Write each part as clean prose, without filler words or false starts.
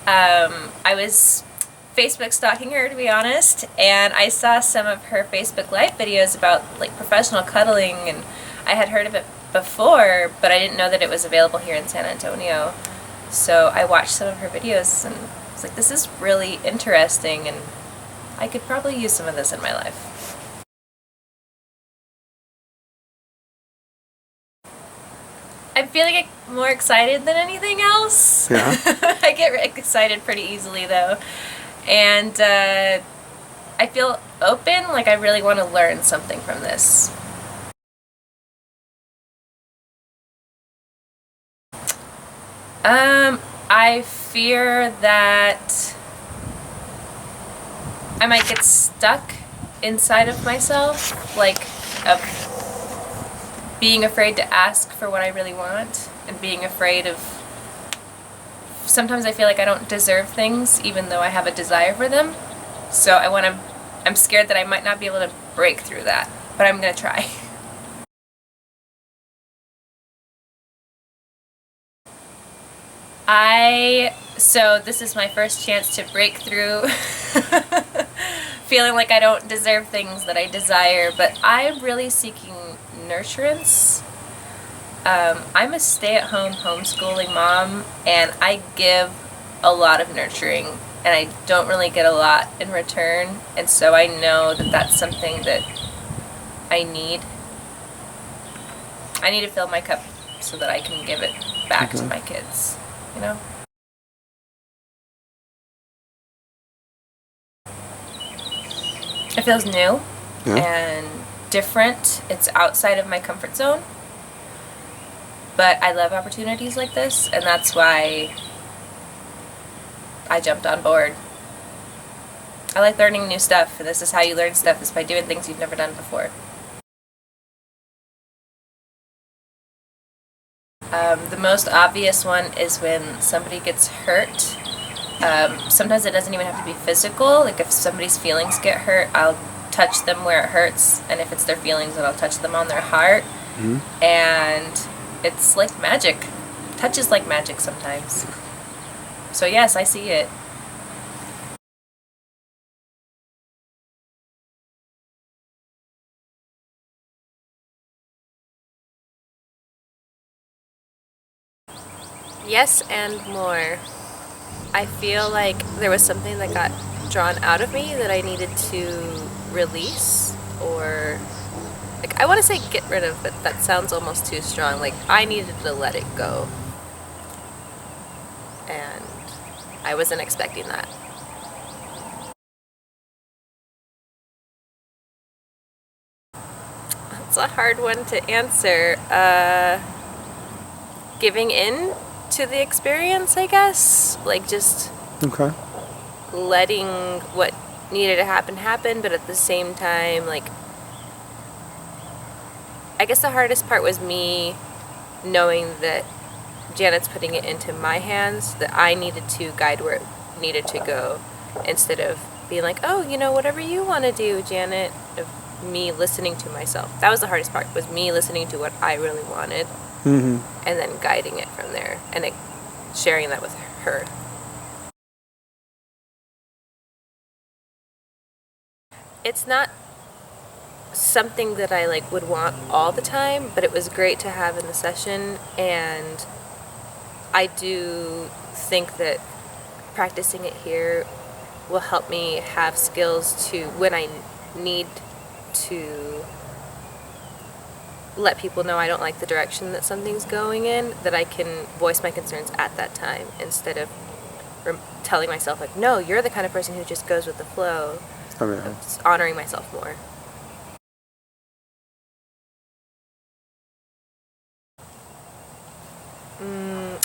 I was Facebook stalking her, to be honest, and I saw some of her Facebook Live videos about like professional cuddling, and I had heard of it before, but I didn't know that it was available here in San Antonio. So I watched some of her videos and I was like, this is really interesting, and I could probably use some of this in my life. I'm feeling more excited than anything else. Yeah. I get excited pretty easily though. And I feel open, like I really want to learn something from this. I fear that I might get stuck inside of myself, like of being afraid to ask for what I really want, and being afraid of, sometimes I feel like I don't deserve things even though I have a desire for them. So I'm scared that I might not be able to break through that, but I'm gonna try. So this is my first chance to break through feeling like I don't deserve things that I desire, but I'm really seeking nurturance. I'm a stay-at-home homeschooling mom, and I give a lot of nurturing, and I don't really get a lot in return, and so I know that that's something that I need. I need to fill my cup so that I can give it back to my kids, you know? It feels new and different. It's outside of my comfort zone. But I love opportunities like this, and that's why I jumped on board. I like learning new stuff, and this is how you learn stuff, is by doing things you've never done before. The most obvious one is when somebody gets hurt. Sometimes it doesn't even have to be physical. Like if somebody's feelings get hurt, I'll touch them where it hurts, and if it's their feelings, then I'll touch them on their heart. Mm-hmm. And it's like magic. Touch is like magic sometimes. So yes, I see it. Yes, and more. I feel like there was something that got drawn out of me that I needed to release, or like, I want to say get rid of, but that sounds almost too strong. Like, I needed to let it go. And I wasn't expecting that. It's a hard one to answer. Giving in to the experience, I guess. Like, just letting what needed to happen, but at the same time, like, I guess the hardest part was me knowing that Janet's putting it into my hands, that I needed to guide where it needed to go, instead of being like, oh, you know, whatever you want to do, Janet. Of me listening to myself. That was the hardest part, was me listening to what I really wanted, and then guiding it from there, and sharing that with her. It's not something that I like would want all the time, but it was great to have in the session, and I do think that practicing it here will help me have skills to, when I need to let people know I don't like the direction that something's going in, that I can voice my concerns at that time, instead of telling myself like, no, you're the kind of person who just goes with the flow. Honoring myself more.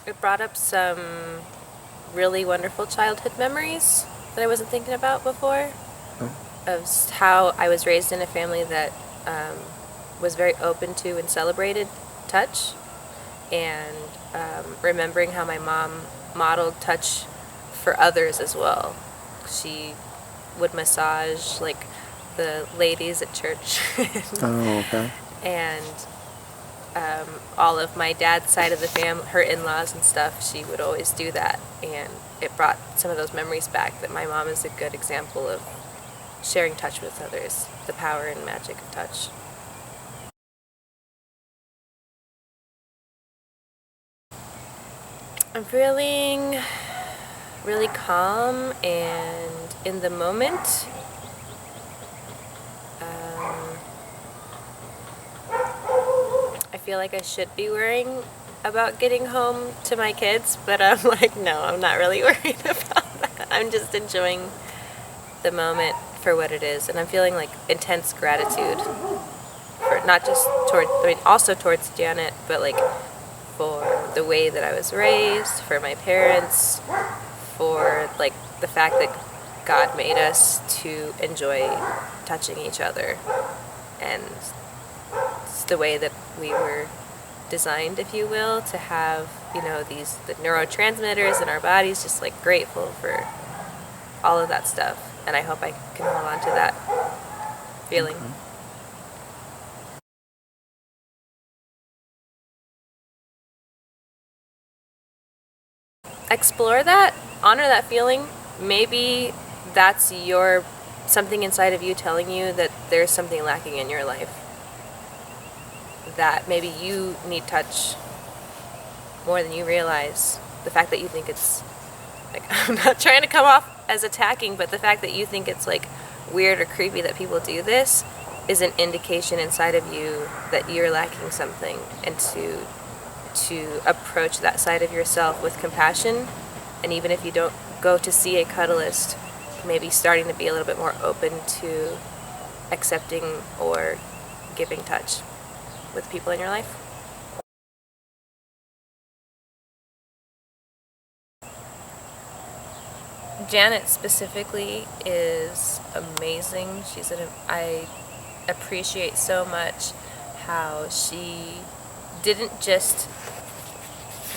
It brought up some really wonderful childhood memories that I wasn't thinking about before. Of how I was raised in a family that was very open to and celebrated touch, and remembering how my mom modeled touch for others as well. She would massage like the ladies at church. Oh, okay. And all of my dad's side of the family, her in-laws and stuff, she would always do that, and it brought some of those memories back, that my mom is a good example of sharing touch with others, the power and magic of touch. I'm feeling really calm and in the moment. I feel like I should be worrying about getting home to my kids, but I'm like, no, I'm not really worried about that. I'm just enjoying the moment for what it is, and I'm feeling like intense gratitude for not just also towards Janet, but like for the way that I was raised, for my parents, for like the fact that God made us to enjoy touching each other, and it's the way that we were designed, if you will, to have, the neurotransmitters in our bodies, just like grateful for all of that stuff. And I hope I can hold on to that feeling. Mm-hmm. Explore that, honor that feeling. Maybe that's something inside of you telling you that there's something lacking in your life, that maybe you need touch more than you realize. The fact that you think it's like, I'm not trying to come off as attacking, but the fact that you think it's like weird or creepy that people do this is an indication inside of you that you're lacking something, and to approach that side of yourself with compassion. And even if you don't go to see a cuddlist, maybe starting to be a little bit more open to accepting or giving touch with people in your life. Janet specifically is amazing. I appreciate so much how she didn't just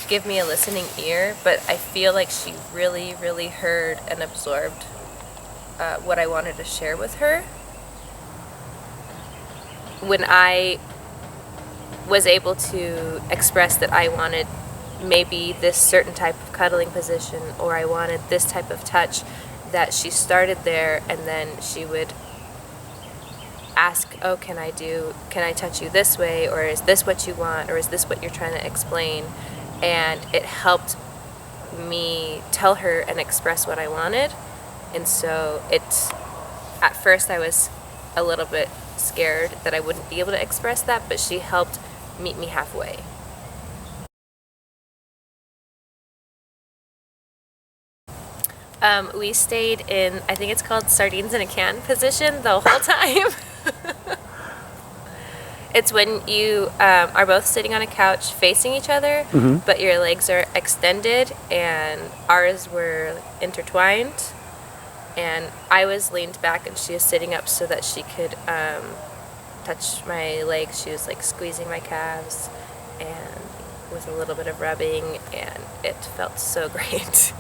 give me a listening ear, but I feel like she really, really heard and absorbed what I wanted to share with her. When I was able to express that I wanted maybe this certain type of cuddling position, or I wanted this type of touch, that she started there, and then she would ask, oh, can I touch you this way, or is this what you want, or is this what you're trying to explain? And it helped me tell her and express what I wanted. And so at first I was a little bit scared that I wouldn't be able to express that, but she helped meet me halfway. We stayed in, I think it's called sardines in a can position the whole time. It's when you are both sitting on a couch facing each other, mm-hmm. but your legs are extended, and ours were intertwined. And I was leaned back and she was sitting up so that she could touch my legs. She was like squeezing my calves and with a little bit of rubbing, and it felt so great.